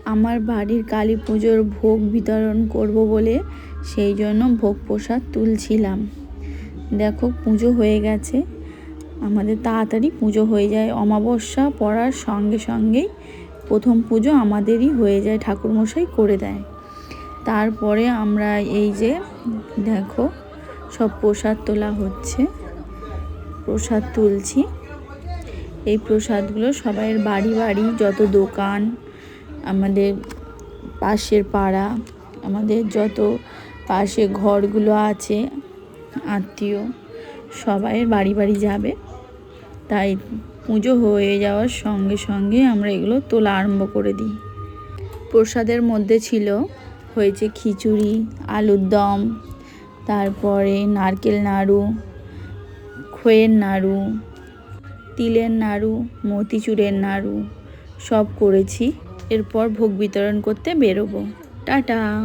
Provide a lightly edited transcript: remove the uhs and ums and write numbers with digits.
আমার বাড়ির কালী পুজোর ভোগ বিতরণ করব বলে সেই জন্য ভোগ প্রসাদ তুলছিলাম। দেখো পুজো হয়ে গেছে, আমাদের তাড়াতাড়ি পুজো হয়ে যায়। অমাবস্যা পড়ার সঙ্গে সঙ্গেই প্রথম পুজো আমাদেরই হয়ে যায়, ঠাকুরমশাই করে দেয়। তারপরে আমরা এই যে দেখো সব প্রসাদ তোলা হচ্ছে, প্রসাদ তুলছি। এই প্রসাদগুলো সবাইয়ের বাড়ি বাড়ি, যত দোকান, আমাদের পাশের পাড়া, আমাদের যত পাশে ঘরগুলো আছে আত্মীয়, সবাইয়ের বাড়ি বাড়ি যাবে। তাই পুজো হয়ে যাওয়ার সঙ্গে সঙ্গে আমরা এগুলো তোলা আরম্ভ করে দিই। প্রসাদের মধ্যে হয়েছে খিচুড়ি, আলুর দম, তারপরে নারকেল নাড়ু, খইয়ের নাড়ু, তিলের নাড়ু, মতিচুরের নাড়ু সব করেছি। এরপর ভোগ বিতরণ করতে বেরোবো। টাটা।